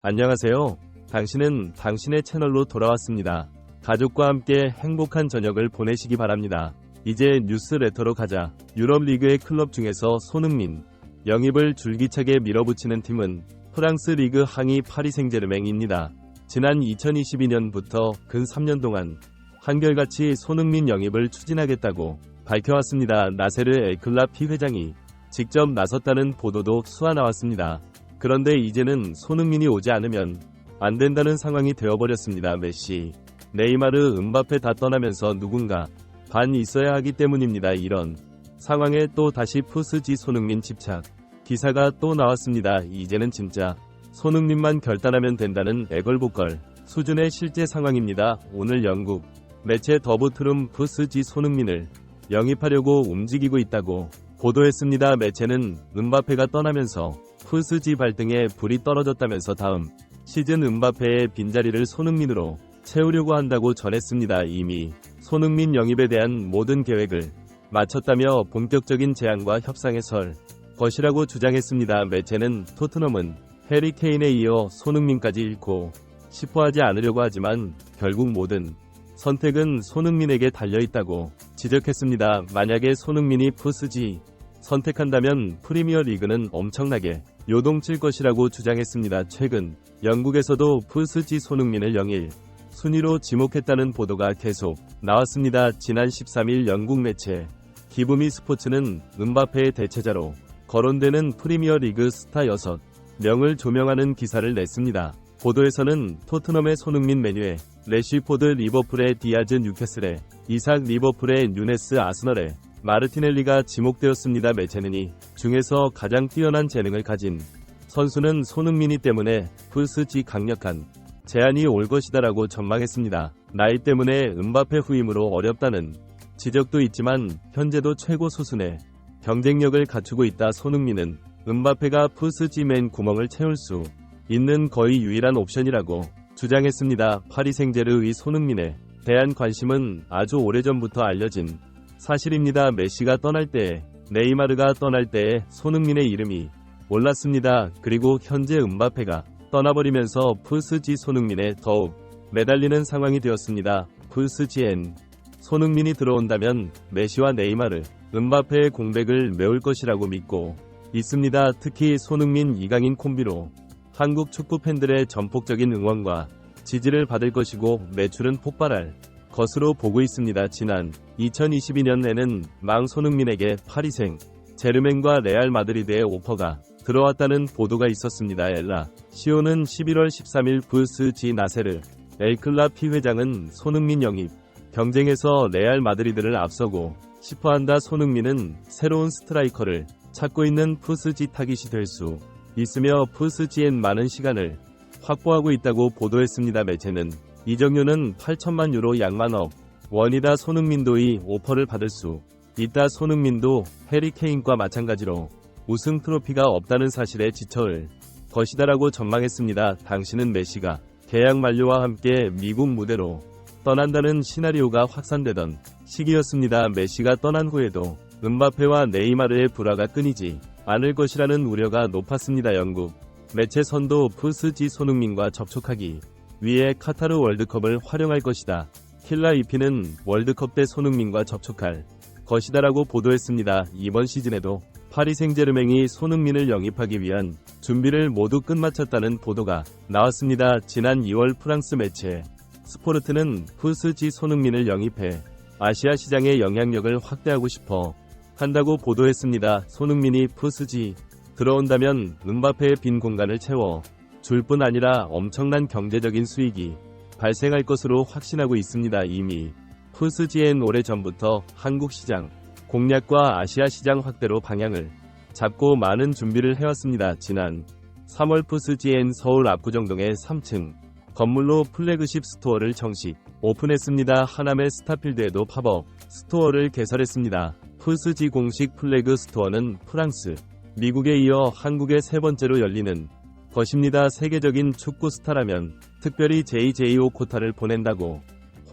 안녕하세요. 당신은 당신의 채널로 돌아왔습니다. 가족과 함께 행복한 저녁을 보내시기 바랍니다. 이제 뉴스레터로 가자. 유럽 리그의 클럽 중에서 손흥민 영입을 줄기차게 밀어붙이는 팀은 프랑스 리그 하위 파리 생제르맹입니다. 지난 2022년부터 근 3년 동안 한결같이 손흥민 영입을 추진하겠다고 밝혀왔습니다. 나세르 엘클라피 회장이 직접 나섰다는 보도도 쏟아나왔습니다. 그런데 이제는 손흥민이 오지 않으면 안 된다는 상황이 되어버렸습니다. 메시, 네이마르, 음바페 다 떠나면서 누군가 반 있어야 하기 때문입니다. 이런 상황에 또 다시 푸스지 손흥민 집착 기사가 또 나왔습니다. 이제는 진짜 손흥민만 결단하면 된다는 애걸복걸 수준의 실제 상황입니다. 오늘 영국 매체 더부트룸 푸스지 손흥민을 영입하려고 움직이고 있다고 보도했습니다. 매체는 음바페가 떠나면서 푸스지 발등에 불이 떨어졌다면서 다음 시즌 음바페의 빈자리를 손흥민으로 채우려고 한다고 전했습니다. 이미 손흥민 영입에 대한 모든 계획을 마쳤다며 본격적인 제안과 협상에 설 것이라고 주장했습니다. 매체는 토트넘은 해리 케인에 이어 손흥민까지 잃고 싶어하지 않으려고 하지만 결국 모든 선택은 손흥민에게 달려있다고 지적했습니다. 만약에 손흥민이 푸스지 선택한다면 프리미어 리그는 엄청나게 요동칠 것이라고 주장했습니다. 최근 영국에서도 푸스지 손흥민을 영입 순위로 지목했다는 보도가 계속 나왔습니다. 지난 13일 영국 매체 기브미 스포츠는 음바페의 대체자로 거론되는 프리미어 리그 스타 6명을 조명하는 기사를 냈습니다. 보도에서는 토트넘의 손흥민 메뉴에 래쉬포드 리버풀의 디아즈 뉴캐슬에 이삭 리버풀의 누네스 아스널에 마르티넬리가 지목되었습니다. 매체는 이 중에서 가장 뛰어난 재능을 가진 선수는 손흥민이 때문에 푸스지 강력한 제안이 올 것이다라고 전망했습니다. 나이 때문에 음바페 후임으로 어렵다는 지적도 있지만 현재도 최고 수준의 경쟁력을 갖추고 있다. 손흥민은 음바페가 푸스지 맨 구멍을 채울 수 있는 거의 유일한 옵션이라고 주장했습니다. 파리 생제르의 손흥민에 대한 관심은 아주 오래전부터 알려진 사실입니다. 메시가 떠날 때에 네이마르가 떠날 때에 손흥민의 이름이 올랐습니다. 그리고 현재 음바페가 떠나버리면서 푸스지 손흥민에 더욱 매달리는 상황이 되었습니다. 푸스지엔 손흥민이 들어온다면 메시와 네이마르, 음바페의 공백을 메울 것이라고 믿고 있습니다. 특히 손흥민 이강인 콤비로 한국 축구 팬들의 전폭적인 응원과 지지를 받을 것이고 매출은 폭발할 것으로 보고 있습니다. 지난 2022년에는 망 손흥민에게 파리생 제르맹과 레알 마드리드의 오퍼가 들어왔다는 보도가 있었습니다. 엘라 시오는 11월 13일 푸스지 나세르 엘클라피 회장은 손흥민 영입 경쟁에서 레알 마드리드를 앞서고 싶어한다. 손흥민은 새로운 스트라이커를 찾고 있는 푸스지 타깃이 될 수 있으며 푸스지엔 많은 시간을 확보하고 있다고 보도했습니다. 매체는 이적료는 8천만 유로 양만억 원이다. 손흥민도 이 오퍼를 받을 수 있다. 손흥민도 해리 케인과 마찬가지로 우승 트로피가 없다는 사실에 지쳐올 것이다라고 전망했습니다. 당시는 메시가 계약 만료와 함께 미국 무대로 떠난다는 시나리오가 확산되던 시기였습니다. 메시가 떠난 후에도 음바페와 네이마르의 불화가 끊이지 않을 것이라는 우려가 높았습니다. 영국 매체 선도 푸스지 손흥민과 접촉하기 위해 카타르 월드컵을 활용할 것이다. 킬라 EP는 월드컵 때 손흥민과 접촉할 것이다라고 보도했습니다. 이번 시즌에도 파리 생제르맹이 손흥민을 영입하기 위한 준비를 모두 끝마쳤다는 보도가 나왔습니다. 지난 2월 프랑스 매체 스포르트는 푸스지 손흥민을 영입해 아시아 시장의 영향력을 확대하고 싶어 한다고 보도했습니다. 손흥민이 푸스지 들어온다면 음바페의 빈 공간을 채워 줄 뿐 아니라 엄청난 경제적인 수익이 발생할 것으로 확신하고 있습니다. 이미 푸스지엔 오래전부터 한국 시장 공략과 아시아 시장 확대로 방향을 잡고 많은 준비를 해왔습니다. 지난 3월 푸스지엔 서울 압구정동의 3층 건물로 플래그십 스토어를 정식 오픈했습니다. 하남의 스타필드에도 팝업 스토어를 개설했습니다. 푸스지 공식 플래그 스토어는 프랑스, 미국에 이어 한국의 세 번째로 열리는 것입니다. 세계적인 축구 스타라면 특별히 JJ 오코타를 보낸다고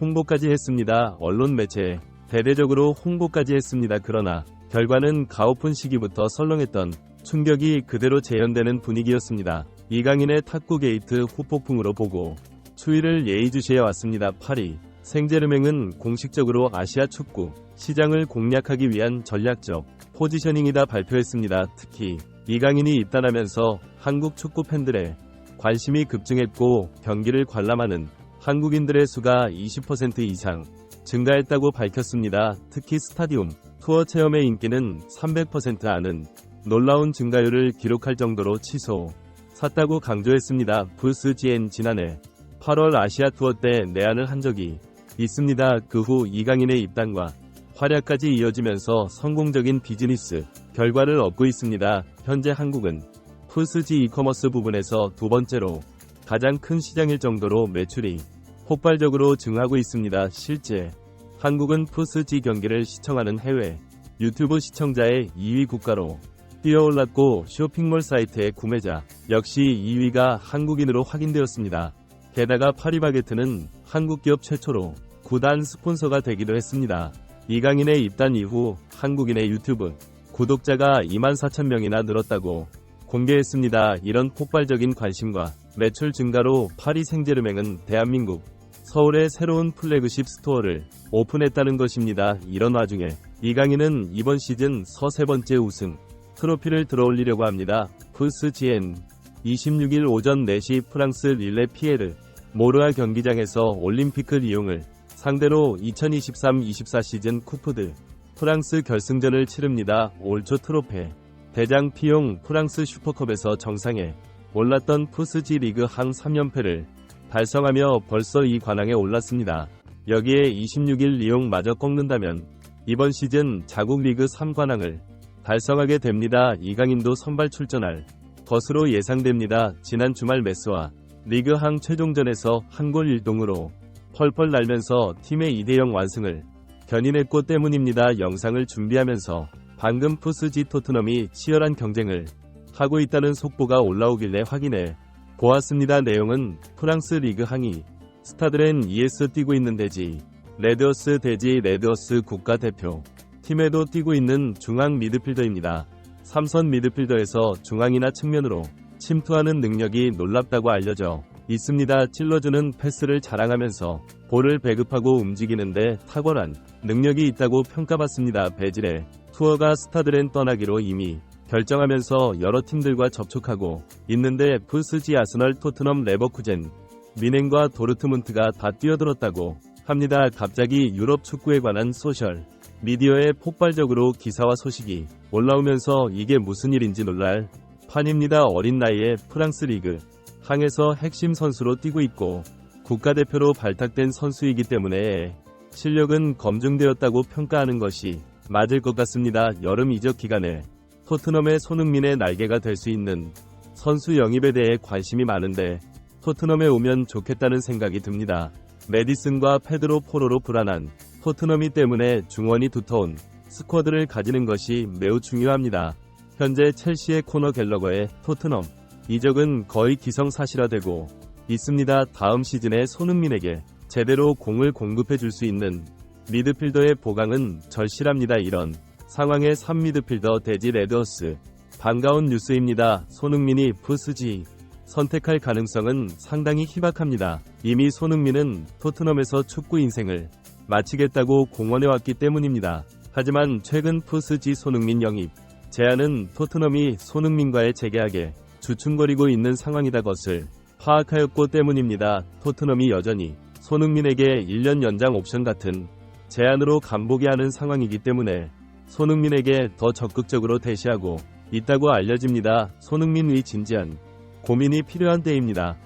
홍보까지 했습니다. 언론 매체에 대대적으로 홍보까지 했습니다. 그러나 결과는 가오픈 시기부터 설렁했던 충격이 그대로 재현되는 분위기였습니다. 이강인의 탁구 게이트 후폭풍으로 보고 추이를 예의주시해 왔습니다. 8위 생제르맹은 공식적으로 아시아 축구 시장을 공략하기 위한 전략적 포지셔닝이다 발표했습니다. 특히 이강인이 입단하면서 한국 축구 팬들의 관심이 급증했고 경기를 관람하는 한국인들의 수가 20% 이상 증가했다고 밝혔습니다. 특히 스타디움 투어 체험의 인기는 300% 아는 놀라운 증가율을 기록할 정도로 치솟았다고 강조했습니다. 부스GN 지난해 8월 아시아 투어 때 내한을 한 적이 있습니다. 그 후 이강인의 입단과 활약까지 이어지면서 성공적인 비즈니스 결과를 얻고 있습니다. 현재 한국은 푸스지 이커머스 부분에서 두 번째로 가장 큰 시장일 정도로 매출이 폭발적으로 증하고 있습니다. 실제 한국은 푸스지 경기를 시청하는 해외 유튜브 시청자의 2위 국가로 뛰어올랐고 쇼핑몰 사이트의 구매자 역시 2위가 한국인으로 확인되었습니다. 게다가 파리바게트는 한국 기업 최초로 구단 스폰서가 되기도 했습니다. 이강인의 입단 이후 한국인의 유튜브 구독자가 24,000명이나 늘었다고 공개했습니다. 이런 폭발적인 관심과 매출 증가로 파리 생제르맹은 대한민국 서울에 새로운 플래그십 스토어를 오픈했다는 것입니다. 이런 와중에 이강인은 이번 시즌 세 번째 우승 트로피를 들어올리려고 합니다. 부스GN 26일 오전 4시 프랑스 릴레 피에르 모르아 경기장에서 올림피크 리옹을 상대로 2023-24 시즌 쿠프드 프랑스 결승전을 치릅니다. 올 초 트로페 대장 피용 프랑스 슈퍼컵에서 정상에 올랐던 푸스지 리그 항 3연패를 달성하며 벌써 이 관왕에 올랐습니다. 여기에 26일 리옹마저 꺾는다면 이번 시즌 자국 리그 3관왕을 달성하게 됩니다. 이강인도 선발 출전할 것으로 예상됩니다. 지난 주말 메스와 리그 항 최종전에서 한 골 1동으로 펄펄 날면서 팀의 2대0 완승을 견인했고 때문입니다. 영상을 준비하면서 방금 푸스지 토트넘이 치열한 경쟁을 하고 있다는 속보가 올라오길래 확인해 보았습니다. 내용은 프랑스 리그 항이 스타드렌 ES 뛰고 있는 대지 레드어스 국가대표 팀에도 뛰고 있는 중앙 미드필더입니다. 3선 미드필더에서 중앙이나 측면으로 침투하는 능력이 놀랍다고 알려져 있습니다. 찔러주는 패스를 자랑하면서 볼을 배급하고 움직이는데 탁월한 능력이 있다고 평가받습니다. 베질의 투어가 스타드렌 떠나기로 이미 결정하면서 여러 팀들과 접촉하고 있는데 푸스지 아스널 토트넘 레버쿠젠 미넨과 도르트문트가 다 뛰어들었다고 합니다. 갑자기 유럽 축구에 관한 소셜 미디어에 폭발적으로 기사와 소식이 올라오면서 이게 무슨 일인지 놀랄 판입니다. 어린 나이에 프랑스 리그 항에서 핵심 선수로 뛰고 있고 국가대표로 발탁된 선수이기 때문에 실력은 검증되었다고 평가하는 것이 맞을 것 같습니다. 여름 이적 기간에 토트넘의 손흥민의 날개가 될 수 있는 선수 영입에 대해 관심이 많은데 토트넘에 오면 좋겠다는 생각이 듭니다. 메디슨과 페드로 포로로 불안한 토트넘이 때문에 중원이 두터운 스쿼드를 가지는 것이 매우 중요합니다. 현재 첼시의 코너 갤러거의 토트넘 이적은 거의 기성사실화되고 있습니다. 다음 시즌에 손흥민에게 제대로 공을 공급해 줄 수 있는 미드필더의 보강은 절실합니다. 이런 상황에 3미드필더 대지 레드어스 반가운 뉴스입니다. 손흥민이 푸스지 선택할 가능성은 상당히 희박합니다. 이미 손흥민은 토트넘에서 축구 인생을 마치겠다고 공언해왔기 때문입니다. 하지만 최근 푸스지 손흥민 영입 제안은 토트넘이 손흥민과의 재계약에 주춤거리고 있는 상황이다 것을 파악하였고 때문입니다. 토트넘이 여전히 손흥민에게 1년 연장 옵션 같은 제안으로 간보게 하는 상황이기 때문에 손흥민에게 더 적극적으로 대시하고 있다고 알려집니다. 손흥민 위 진지한 고민이 필요한 때입니다.